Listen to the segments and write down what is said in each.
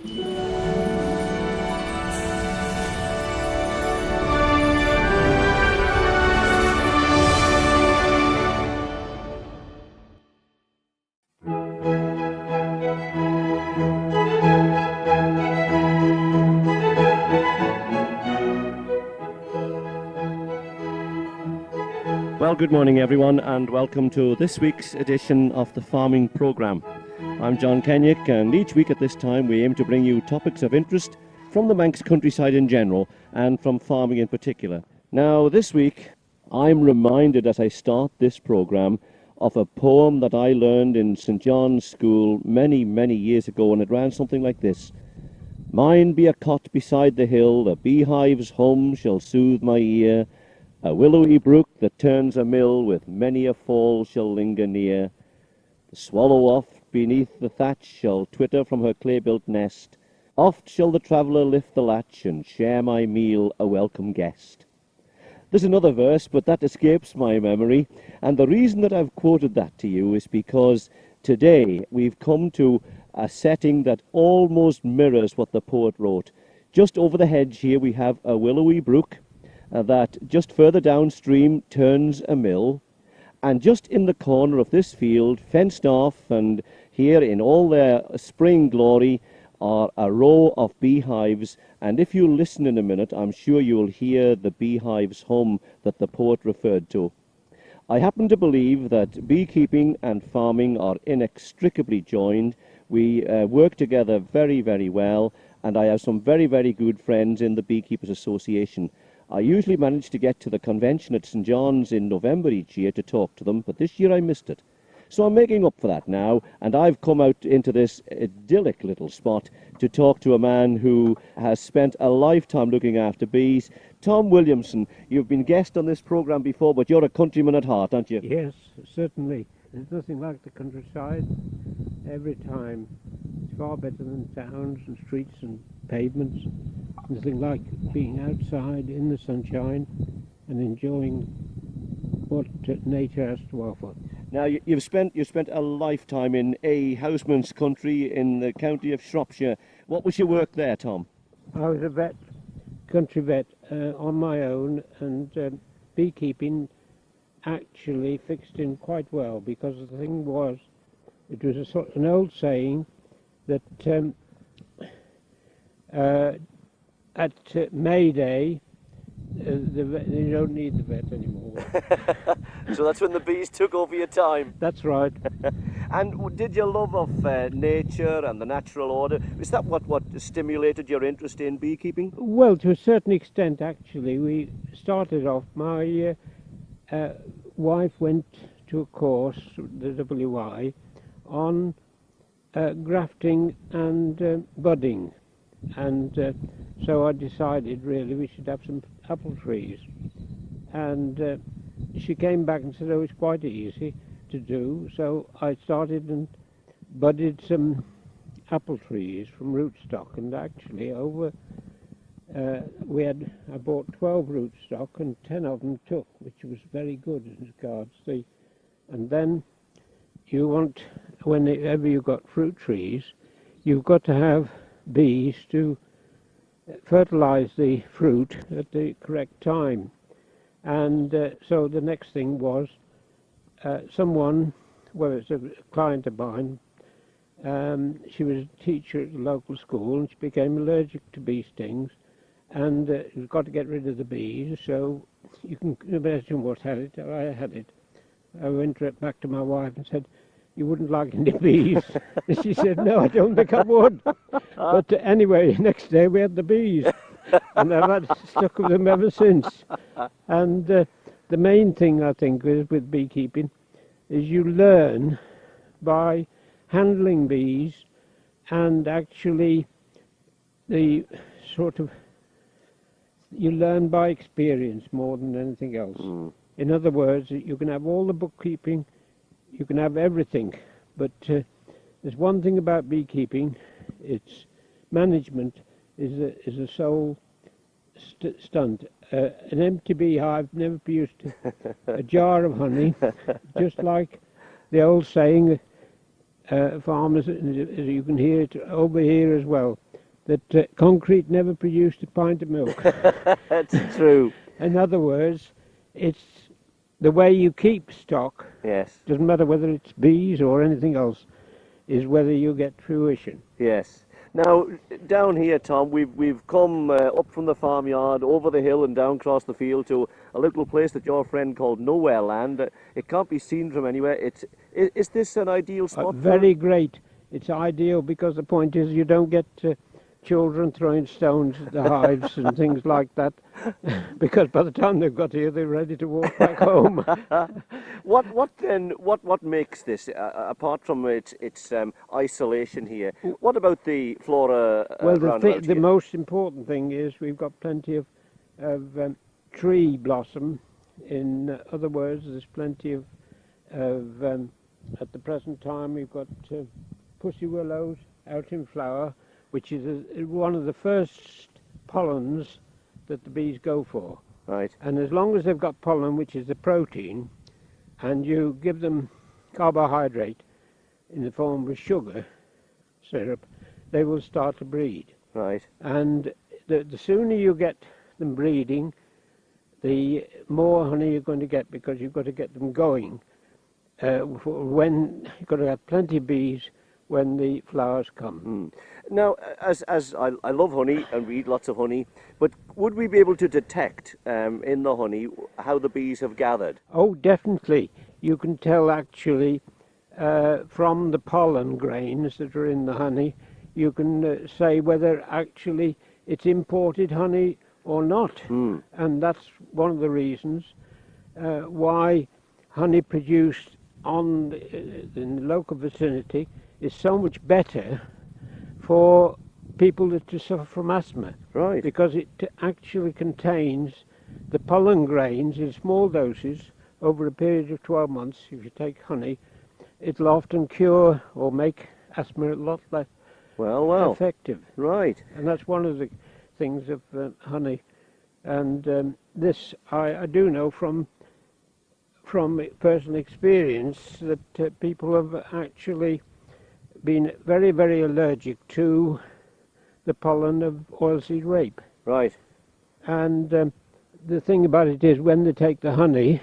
Well, good morning everyone, and welcome to this week's edition of the Farming Programme. I'm John Kennaugh, and each week at this time we aim to bring you topics of interest from the Manx countryside in general and from farming in particular. Now this week I'm reminded as I start this programme of a poem that I learned in St John's School many years ago, and it ran something like this. Mine be a cot beside the hill, a beehive's hum shall soothe my ear. A willowy brook that turns a mill with many a fall shall linger near. The swallow oft beneath the thatch shall twitter from her clay-built nest. Oft shall the traveller lift the latch and share my meal, a welcome guest. There's another verse, but that escapes my memory, and the reason that I've quoted that to you is because today we've come to a setting that almost mirrors what the poet wrote. Just over the hedge here we have a willowy brook that just further downstream turns a mill, and just in the corner of this field, fenced off and here in all their spring glory, are a row of beehives, and if you listen in a minute I'm sure you'll hear the beehives hum that the poet referred to. I happen to believe that beekeeping and farming are inextricably joined. We work together very well, and I have some very good friends in the Beekeepers Association. I usually manage to get to the convention at St John's in November each year to talk to them, but this year I missed it. So I'm making up for that now, and I've come out into this idyllic little spot to talk to a man who has spent a lifetime looking after bees. Tom Williamson, you've been guest on this programme before, but you're a countryman at heart, aren't you? Yes, certainly. There's nothing like the countryside every time. It's far better than towns and streets and pavements. Nothing like being outside in the sunshine and enjoying what nature has to offer. Now, you've spent a lifetime in a houseman's country in the county of Shropshire. What was your work there, Tom? I was a vet, country vet, on my own, and beekeeping actually fixed in quite well, because the thing was, it was an old saying that at May Day, you don't need the vet anymore. So that's when the bees took over your time. That's right. And did your love of nature and the natural order, is that what stimulated your interest in beekeeping? Well, to a certain extent, actually. We started off, my wife went to a course, the WI, on grafting and budding, and so I decided really we should have some apple trees, and she came back and said, oh, it's quite easy to do. So I started and budded some apple trees from rootstock, and actually over I bought 12 rootstock and 10 of them took, which was very good as regards the. And then you want, whenever you've got fruit trees, you've got to have bees to fertilize the fruit at the correct time. And so the next thing was someone, well, it's a client of mine, she was a teacher at the local school, and she became allergic to bee stings, and you've got to get rid of the bees. So you can imagine what had it. I had it. I went back to my wife and said, you wouldn't like any bees? And she said, no, I don't think I would. But anyway, next day we had the bees, and I've stuck with them ever since. And the main thing, I think, with beekeeping is you learn by handling bees, and actually you learn by experience more than anything else. In other words, you can have all the bookkeeping, you can have everything, but there's one thing about beekeeping: it's management is a sole stunt. An empty beehive never produced a jar of honey, just like the old saying, farmers, you can hear it over here as well, that concrete never produced a pint of milk. That's true. In other words, it's the way you keep stock, Yes. doesn't matter whether it's bees or anything else, is whether you get fruition. Yes. Now, down here, Tom, we've come up from the farmyard, over the hill and down across the field to a little place that your friend called Nowhere Land. It can't be seen from anywhere. Is this an ideal spot? Very great. It's ideal because the point is you don't get children throwing stones at the hives and things like that, because by the time they've got here, they're ready to walk back home. What makes this, apart from its isolation here? What about the flora? Well, the the most important thing is we've got plenty of tree blossom. In other words, there's plenty of at the present time we've got pussy willows out in flower, which is one of the first pollens that the bees go for. Right. And as long as they've got pollen, which is the protein, and you give them carbohydrate in the form of sugar syrup, they will start to breed. Right. And the sooner you get them breeding, the more honey you're going to get, because you've got to get them going. When you've got to have plenty of bees when the flowers come. Now, as I love honey and we eat lots of honey, but would we be able to detect in the honey how the bees have gathered? Oh, definitely. You can tell actually from the pollen grains that are in the honey. You can say whether actually it's imported honey or not. And that's one of the reasons why honey produced in the local vicinity is so much better for people that suffer from asthma. Right. Because it actually contains the pollen grains in small doses over a period of 12 months. If you take honey, it'll often cure or make asthma a lot less effective. Right. And that's one of the things of honey. And this I do know from personal experience that people have actually been very, very allergic to the pollen of oilseed rape. Right. And the thing about it is, when they take the honey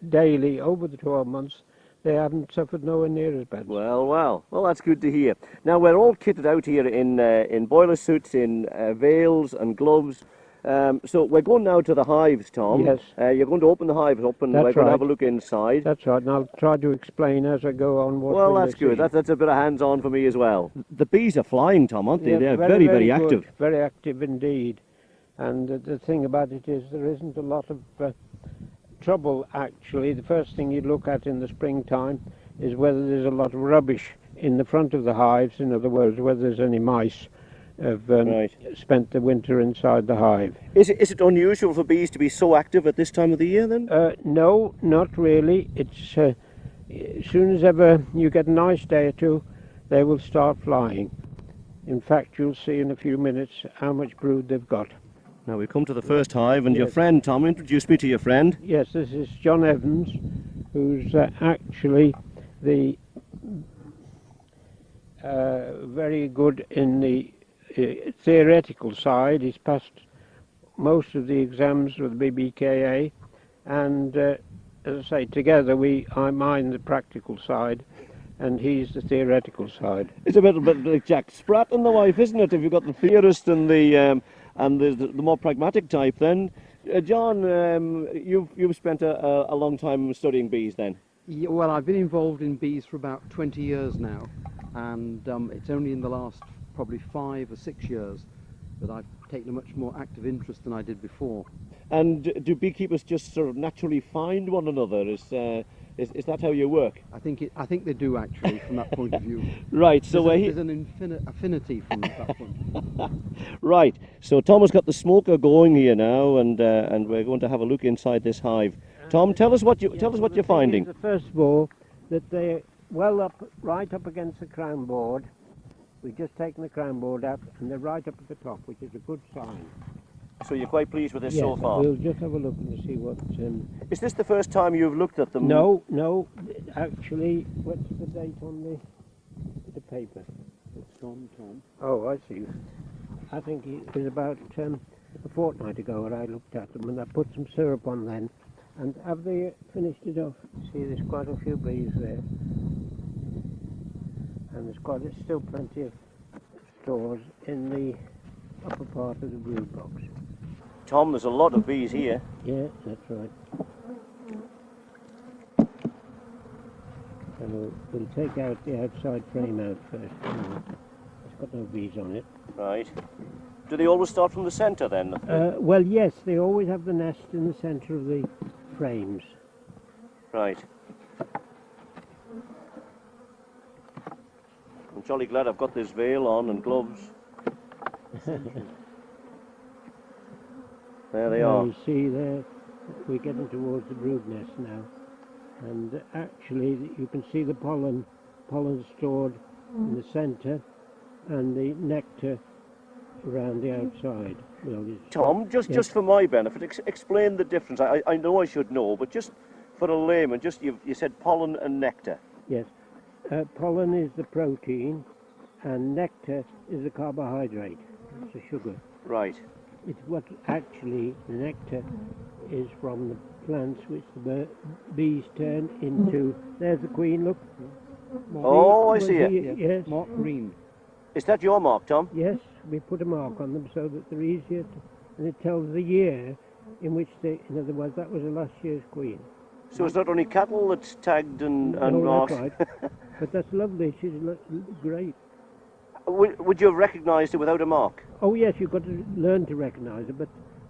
daily over the 12 months, they haven't suffered nowhere near as bad. Well, that's good to hear. Now, we're all kitted out here in boiler suits, in veils and gloves. So we're going now to the hives, Tom. Yes. You're going to open the hives up and we're going to have a look inside. That's right, and I'll try to explain as I go on what Well, that's good. That's a bit of hands-on for me as well. The bees are flying, Tom, aren't they? Yeah, They're very, very active. Good, very active indeed. And the thing about it is there isn't a lot of trouble, actually. The first thing you look at in the springtime is whether there's a lot of rubbish in the front of the hives, in other words, whether there's any mice have spent the winter inside the hive. Is it unusual for bees to be so active at this time of the year then? No, not really. It's as soon as ever you get a nice day or two, they will start flying. In fact, you'll see in a few minutes how much brood they've got. Now we come to the first hive, and your friend, Tom, introduce me to your friend. Yes, this is John Evans, who's actually the very good in the theoretical side. He's passed most of the exams with the BBKA, and as I say, together I mind the practical side, and he's the theoretical side. It's a bit like Jack Spratt and the wife, isn't it? If you've got the theorist and the more pragmatic type, then John, you've spent a long time studying bees, then. Yeah, well, I've been involved in bees for about 20 years now, and it's only in the last probably 5 or 6 years that I've taken a much more active interest than I did before. And do beekeepers just sort of naturally find one another? Is that how you work? I think they do, actually, from that point of view. Right. So there's an affinity from that point. Right. So Tom has got the smoker going here now, and we're going to have a look inside this hive. Tom, tell us what you're finding. First of all, that they're right up against the crown board. We've just taken the crown board out, and they're right up at the top, which is a good sign. So you're quite pleased with this yes, so far? We'll just have a look and see what... Is this the first time you've looked at them? No, actually, what's the date on the paper? It's gone, Tom. Oh, I see. I think it was about a fortnight ago when I looked at them, and I put some syrup on then. And have they finished it off? See, there's quite a few bees there. And there's still plenty of stores in the upper part of the brood box. Tom, there's a lot of bees here. Yeah, that's right. So we'll take out the outside frame out first. It's got no bees on it. Right. Do they always start from the centre then? Well, yes, they always have the nest in the centre of the frames. Right. I'm jolly glad I've got this veil on and gloves. There they are. You see there, we're getting towards the brood nest now. And actually, you can see the pollen stored in the centre and the nectar around the outside. Well, Tom, just for my benefit, explain the difference. I know I should know, but just for a layman, you said pollen and nectar. Yes. Pollen is the protein and nectar is the carbohydrate. It's the sugar. Right. It's what actually the nectar is from the plants which the bees turn into. There's the queen, look. Oh, I see it. Yes. Mark green. Is that your mark, Tom? Yes, we put a mark on them so that they're easier to, and it tells the year in which they, in other words, that was the last year's queen. So it's not only cattle that's tagged and No, marked? that's right. But that's lovely, she's great. Would you have recognised it without a mark? Oh yes, you've got to learn to recognise it, but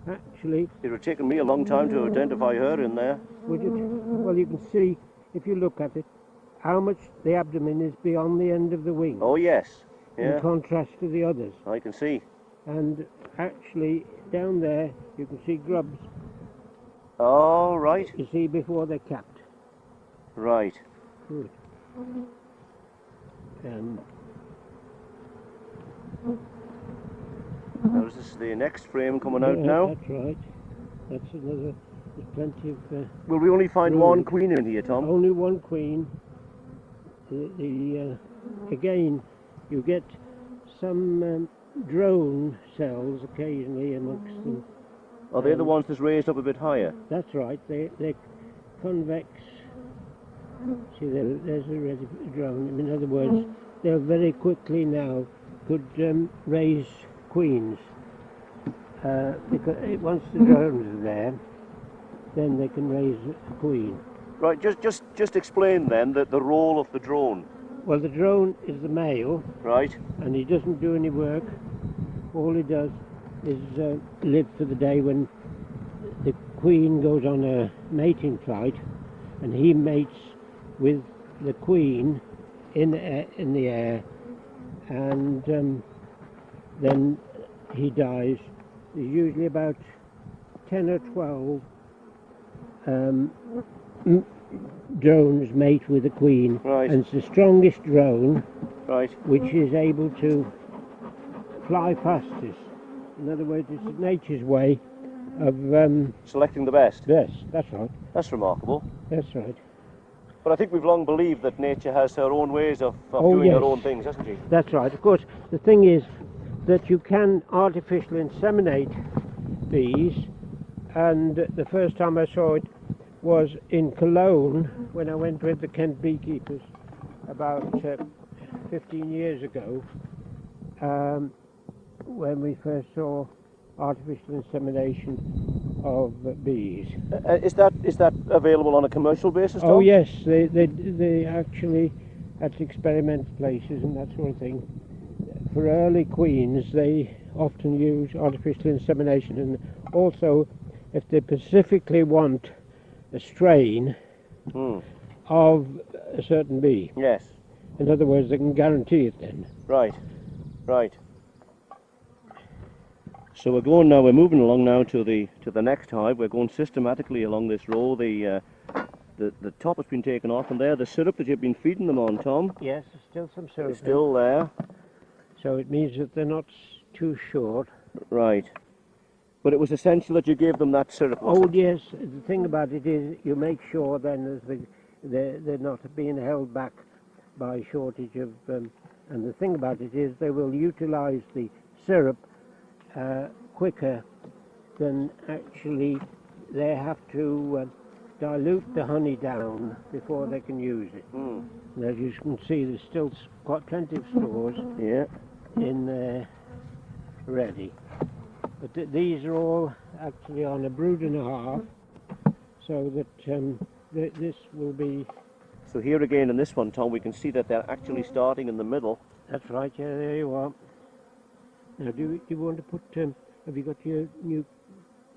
actually... It would have taken me a long time to identify her in there. Would it? Well, you can see, if you look at it, how much the abdomen is beyond the end of the wing. Oh yes, yeah. In contrast to the others. I can see. And actually, down there, you can see grubs. Oh, right. You see, before they're capped. Right. Good. Now this is the next frame coming out now. That's right. That's another. There's plenty of. Will we only find one queen in here, Tom? Only one queen. Again, you get some drone cells occasionally amongst them. Are they the ones that's raised up a bit higher? That's right. They're convex. See, there's a ready drone. In other words, they'll very quickly now could raise queens. Because once the drones are there, then they can raise a queen. Right, just explain then the role of the drone. Well, the drone is the male. Right. And he doesn't do any work. All he does is live for the day when the queen goes on a mating flight, and he mates with the queen in the air, and then he dies. There's usually about 10 or 12 drones mate with the queen, right. And it's the strongest drone, right, which is able to fly fastest. In other words, it's nature's way of selecting the best. Yes, that's right. That's remarkable. That's right. But I think we've long believed that nature has her own ways of doing her own things, hasn't she? That's right. Of course, the thing is that you can artificially inseminate bees, and the first time I saw it was in Cologne when I went with the Kent beekeepers about 15 years ago, when we first saw artificial insemination of bees. Is that available on a commercial basis, Tom? Oh yes, they actually at experimental places and that sort of thing. For early queens, they often use artificial insemination, and also if they specifically want a strain of a certain bee. Yes. In other words, they can guarantee it then. Right, right. So we're moving along now to the next hive. We're going systematically along this row. The top has been taken off, and there the syrup that you've been feeding them on, Tom. Yes, there's still some syrup. It's still there. So it means that they're not too short. Right. But it was essential that you gave them that syrup. Oh yes, the thing about it is you make sure then they're not being held back by shortage of. And the thing about it is they will utilise the syrup quicker than actually they have to dilute the honey down before they can use it. Mm. And as you can see, there's still quite plenty of stores Yeah. in there ready. But these are all actually on a brood and a half, so that this will be... So here again in this one, Tom, we can see that they're actually starting in the middle. That's right, yeah, there you are. Now, do you want to put... have you got your new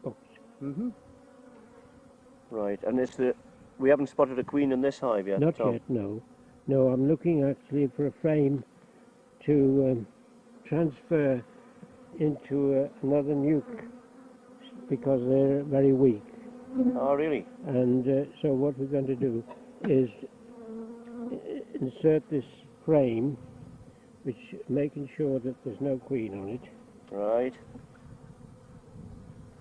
box? Mm-hmm. Right, and we haven't spotted a queen in this hive yet, Not Tom. yet, no. No, I'm looking actually for a frame to transfer into another nuke because they're very weak. Oh, really? And so what we're going to do is insert this frame, which making sure that there's no queen on it. Right.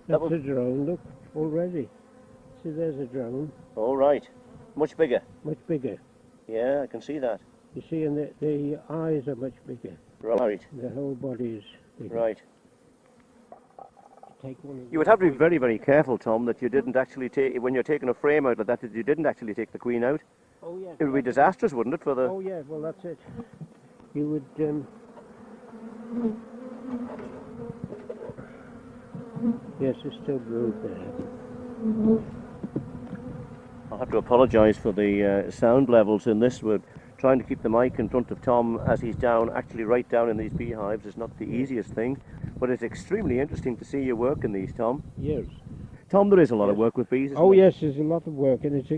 That's a drone, look, already. See, there's a drone. All right. Much bigger. Much bigger. Yeah, I can see that. You see, and the eyes are much bigger. Right. The whole body is bigger. Right. Take one of You would have to be very, very careful, Tom, that you didn't actually take, when you're taking a frame out like that you didn't actually take the queen out. Oh, yes. It would be disastrous, wouldn't it, for the... Oh, yeah, well, that's it. You would... Yes, there's still brood there. I'll have to apologise for the sound levels in this. We're trying to keep the mic in front of Tom as he's down, actually right down in these beehives. It's not the easiest thing, but it's extremely interesting to see you work in these, Tom. Yes. Tom, there is a lot of work with bees, isn't Oh, there? yes, there's a lot of work, and it's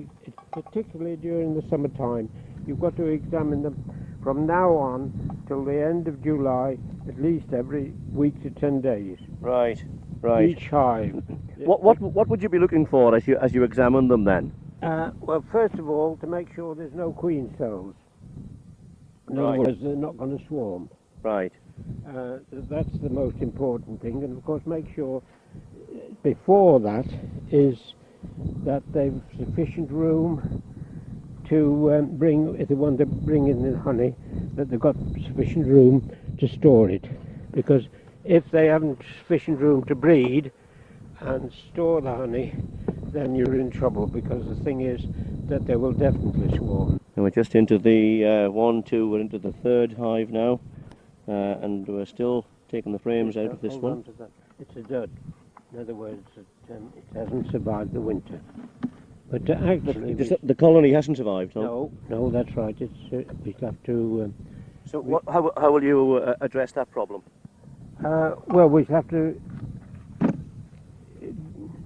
particularly during the summertime. You've got to examine them from now on till the end of July, at least every week to 10 days. Right, right. Each hive. What would you be looking for as you examine them then? Well, first of all, to make sure there's no queen cells. In Right. other words, they're not going to swarm. Right. That's the most important thing, and of course make sure before that is that they've sufficient room to bring, if they want to bring in the honey, that they've got sufficient room to store it. Because if they haven't sufficient room to breed and store the honey, then you're in trouble, because the thing is that they will definitely swarm. And we're just into the we're into the third hive now, and we're still taking the frames out of this Hold one. on to that. It's a dud. In other words, it hasn't survived the winter. But actually... The colony hasn't survived, Tom? No, that's right. It's we have to... So how will you address that problem? well, we have to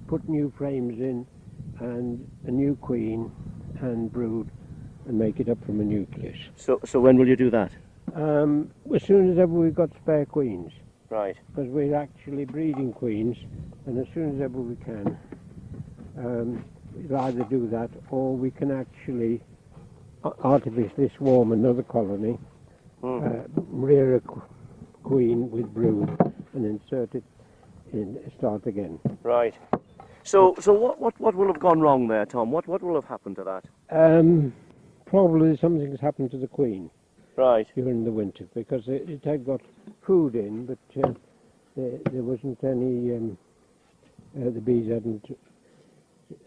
put new frames in and a new queen and brood and make it up from a nucleus. So when will you do that? As soon as ever we've got spare queens. Right. Because we're actually breeding queens, and as soon as ever we can, we'll either do that or we can actually artificially swarm another colony, rear a queen with brood and insert it in, start again. Right. So what will have gone wrong there, Tom? What will have happened to that? Probably something's happened to the queen. Right. During the winter, because it had got food in, but there wasn't any, the bees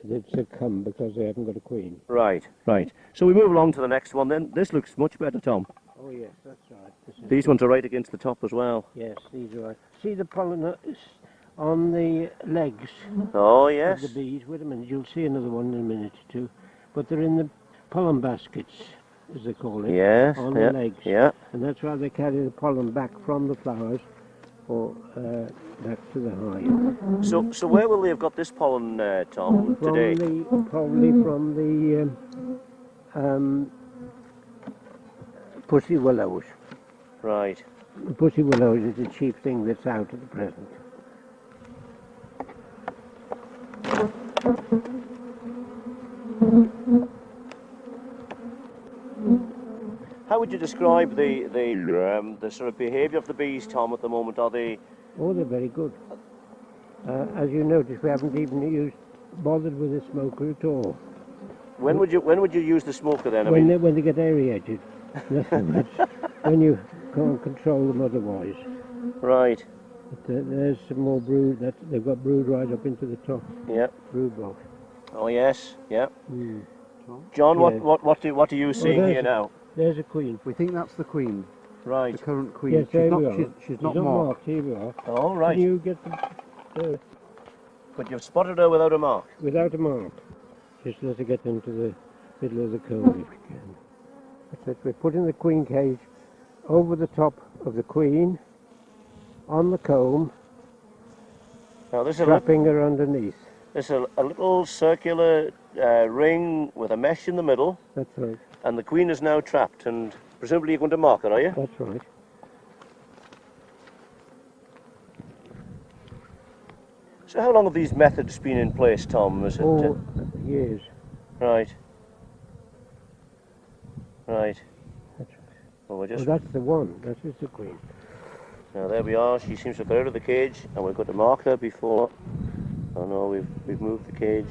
they'd succumb because they hadn't got a queen. Right, right. So we move along to the next one then. This looks much better, Tom. Oh yes, that's right. These ones are right against the top as well. Yes, these are right. See the pollen on the legs Oh, yes. of the bees. Wait a minute, you'll see another one in a minute or two. But they're in the pollen baskets, as they call it, Yes, on yeah, the legs. yeah. And that's why they carry the pollen back from the flowers or back to the hive. So where will they have got this pollen, Tom, today? Probably from the pussy willows. Right. The pussy willows is the chief thing that's out at the present. How would you describe the sort of behaviour of the bees, Tom, at the moment? Are they? Oh, they're very good. As you notice, we haven't even bothered with the smoker at all. When would you use the smoker then? When they get aerated, nothing much. When you can't control them otherwise. Right. But there's some more brood. They've got brood right up into the top. Yeah. Brood box. Oh yes, yeah. Mm. John, Yeah. what do you see here now? There's a queen. We think that's the queen, Right. the current queen. Yes, there we not, are. she's not marked. Here we are. Oh right. Can you get But you've spotted her without a mark. without a mark? Just let her get into the middle of the comb if we can. That's it. We're putting the queen cage over the top of the queen, on the comb, Now this is trapping her underneath. a little circular ring with a mesh in the middle, That's right. and the queen is now trapped. And presumably you're going to mark her, are you? That's right. So how long have these methods been in place, Tom? Is it? Oh, years. Right. Right. That's right. Well, we're Well, just that's the one. That is the queen. now there we are. She seems to have got out of the cage, and we're going to mark her before. Oh no, we've moved the cage.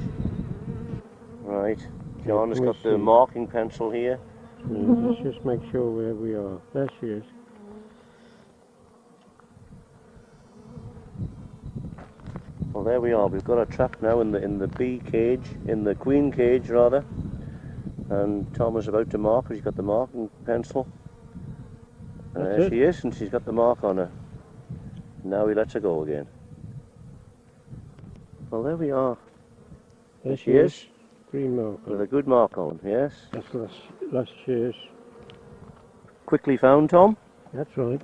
Right. John has got the marking pencil here. Let's just make sure where we are. There she is. Well, there we are. We've got her trapped now in the bee cage, in the queen cage rather. And Tom is about to mark her. She's got the marking pencil. And there she is, and she's got the mark on her. Now he lets her go again. Well, there we are. There she is. Green mark. With a good mark on, yes. That's last year's. Quickly found, Tom. That's right.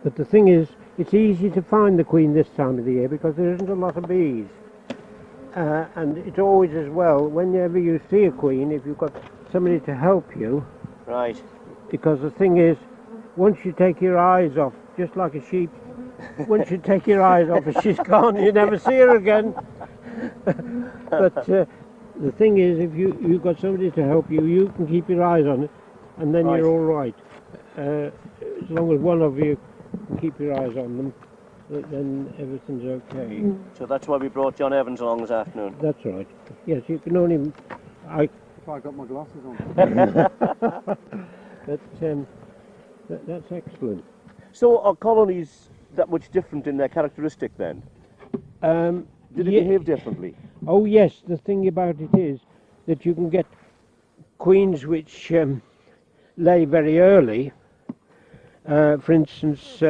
But the thing is, it's easy to find the queen this time of the year because there isn't a lot of bees. And it's always as well, whenever you see a queen, if you've got somebody to help you, Right. because the thing is, once you take your eyes off, just like a sheep, once you take your eyes off her, she's gone, you never see her again. But the thing is, if you've got somebody to help you, you can keep your eyes on it, and then you're all right. As long as one of you can keep your eyes on them, then everything's okay. So that's why we brought John Evans along this afternoon. That's right. Yes, you can only... If I got my glasses on. That's excellent. So are colonies that much different in their characteristic then? Did it behave differently? Oh yes, the thing about it is that you can get queens which lay very early. For instance,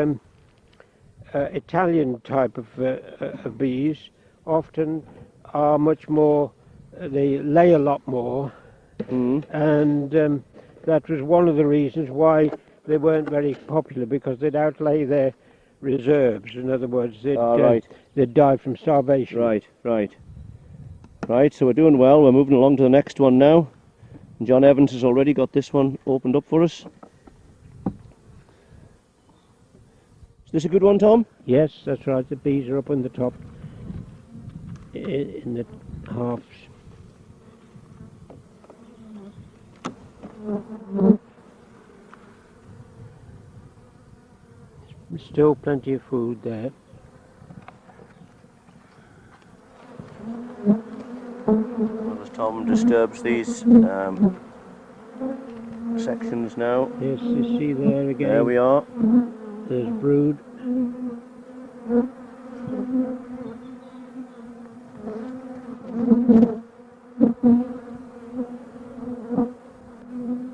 Italian type of bees often are much more, they lay a lot more, and that was one of the reasons why they weren't very popular, because they'd outlay their reserves. In other words, they'd die from starvation. Right, so we're doing well. We're moving along to the next one now. And John Evans has already got this one opened up for us. Is this a good one, Tom? Yes, that's right. The bees are up on the top in the halves. There's still plenty of food there. Well, as Tom disturbs these sections now. Yes, you see there again. There we are. There's brood.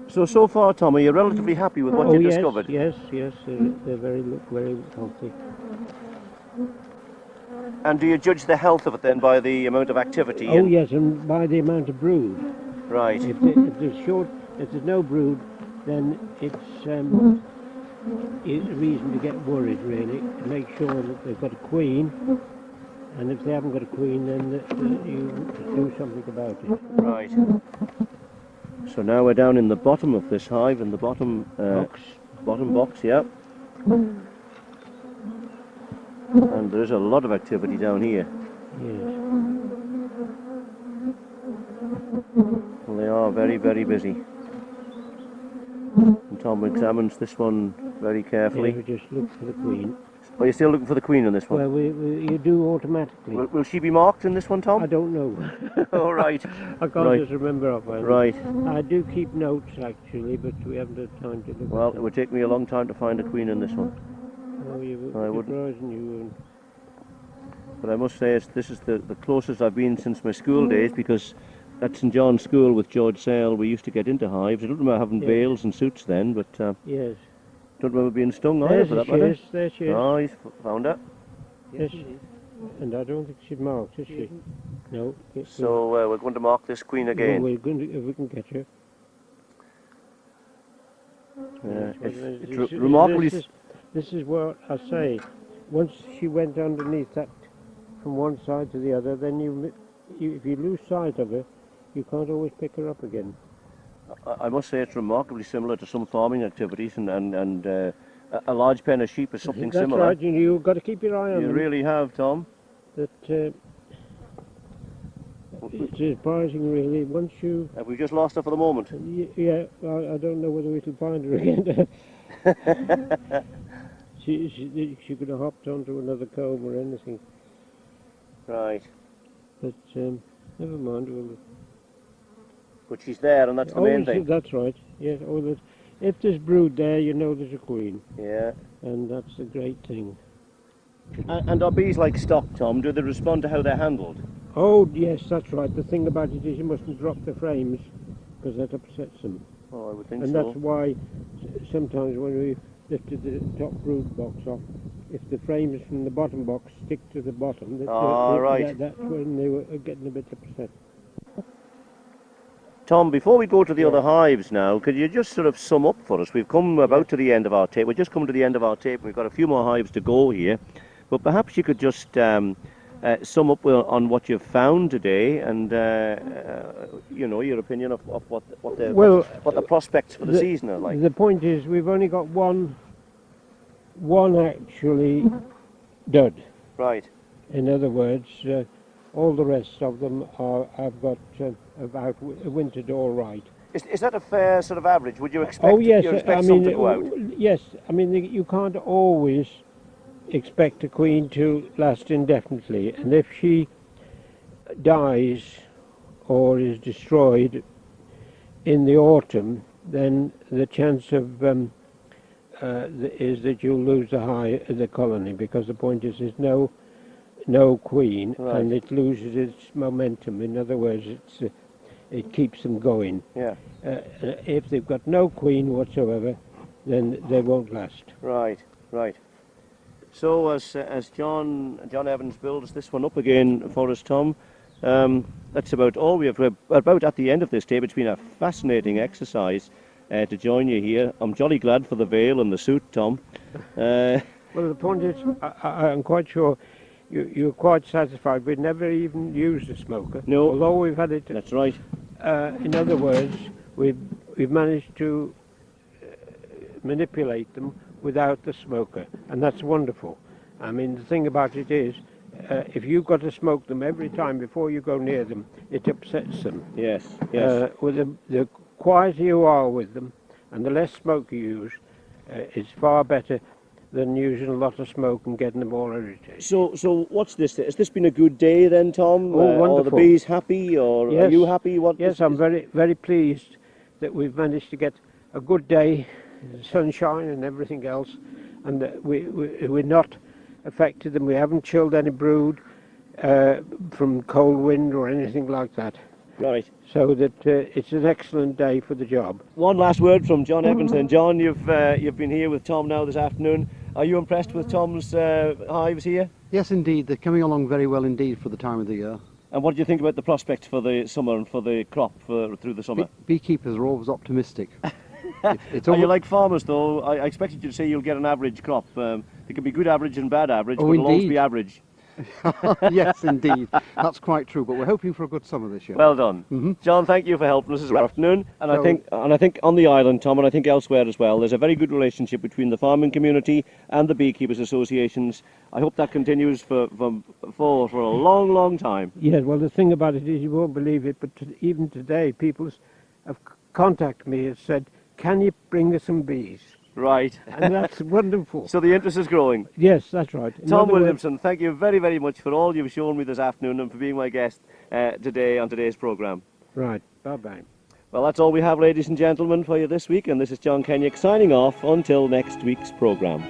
So far, Tom, are you relatively happy with what you discovered? Yes, they look very healthy. And do you judge the health of it then by the amount of activity? Oh yes, and by the amount of brood. Right. If there's no brood, then it's a reason to get worried, really, to make sure that they've got a queen. And if they haven't got a queen, then you do something about it. Right. So now we're down in the bottom of this hive, in the bottom Box. Bottom box, yeah. And there's a lot of activity down here. Yes. Well, they are very, very busy. And Tom examines this one very carefully. Yeah, we just look for the queen. Oh, you're still looking for the queen on this one? Well, you do automatically. Will she be marked in this one, Tom? I don't know. Oh, right. I can't just remember offhand. Right. I do keep notes, actually, but we haven't had time to look Well, at it would take me a long time to find a queen in this one. Oh, you I wouldn't. surprising you. But I must say this is the closest I've been since my school days, because at St John's School with George Sale we used to get into hives. I don't remember having Yeah. veils and suits then, but Yes. don't remember being stung either There for that she matter. is. There she is. Oh, he's found her. Yes. And I don't think she's marked, is she? No. So we're going to mark this queen again. Well, we're going to, if we can get her. It's remarkably... This is what I say. Once she went underneath that from one side to the other, then if you lose sight of her, you can't always pick her up again. I must say it's remarkably similar to some farming activities, and a large pen of sheep is something That's similar. right, and you've got to keep your eye on You them. really have, Tom. That it's surprising, really. Once you, Have we just lost her for the moment? yeah, I don't know whether we'll find her again. She could have hopped onto another comb or anything. Right. But never mind. But she's there, and that's the main thing. That's right. Yes. Oh, if there's brood there, you know there's a queen, Yeah. and that's the great thing. And are bees like stock, Tom? Do they respond to how they're handled? Oh yes, that's right. The thing about it is you mustn't drop the frames because that upsets them. Oh, I would think And so. that's why sometimes when we lifted the top brood box off, if the frames from the bottom box stick to the bottom, right. that's when they were getting a bit upset. Tom, before we go to the other hives now, could you just sort of sum up for us? We've come about to the end of our tape. We're just coming to the end of our tape. We've got a few more hives to go here. But perhaps you could just sum up on what you've found today, and you know, your opinion of what the prospects for the season are like. The point is, we've only got one actually dud. Right. In other words, all the rest of them have got about wintered all right. Is that a fair sort of average? Would you expect? Oh yes, you expect I some mean, to go out? yes. I mean, you can't always expect a queen to last indefinitely, and if she dies or is destroyed in the autumn, then the chance of is that you'll lose the colony, because the point is there's no queen, Right. and it loses its momentum. In other words, it keeps them going. Yeah. If they've got no queen whatsoever, then they won't last. Right. Right. So as John Evans builds this one up again for us, Tom, that's about all we have. We're about at the end of this tape. It's been a fascinating exercise to join you here. I'm jolly glad for the veil and the suit, Tom. Well, the point is, I'm quite sure you're quite satisfied. We've never even used a smoker. No. Although we've had it. That's right. In other words, we've managed to manipulate them without the smoker, and that's wonderful. I mean, the thing about it is, if you've got to smoke them every time before you go near them, it upsets them. Yes. Yes. With the quieter you are with them, and the less smoke you use, it's far better than using a lot of smoke and getting them all irritated. So what's this? Has this been a good day then, Tom? Oh, wonderful. Are the bees happy, or Yes. are you happy? Yes, I'm very, very pleased that we've managed to get a good day, sunshine and everything else, and that we're not affected them. We haven't chilled any brood from cold wind or anything like that. Right. So that it's an excellent day for the job. One last word from John Evans then. John, you've been here with Tom now this afternoon. Are you impressed with Tom's hives here? Yes, indeed. They're coming along very well indeed for the time of the year. And what do you think about the prospects for the summer and for the crop through the summer? Beekeepers are always optimistic. It's Are you like farmers though? I expected you to say you'll get an average crop. There can be good average and bad average, Oh, but it'll always indeed. be average. Yes, indeed. That's quite true. But we're hoping for a good summer this year. Well done. John, thank you for helping us this afternoon. And So- I think on the island, Tom, and I think elsewhere as well, there's a very good relationship between the farming community and the beekeepers associations. I hope that continues for a long, long time. Yes, well, the thing about it is, you won't believe it, but even today, people have contacted me and said, can you bring us some bees? Right. And that's wonderful. So the interest is growing. Yes, that's right. In Tom other words- Williamson, thank you very, very much for all you've shown me this afternoon and for being my guest today on today's programme. Right, bye-bye. Well, that's all we have, ladies and gentlemen, for you this week, and this is John Kennaugh signing off until next week's programme.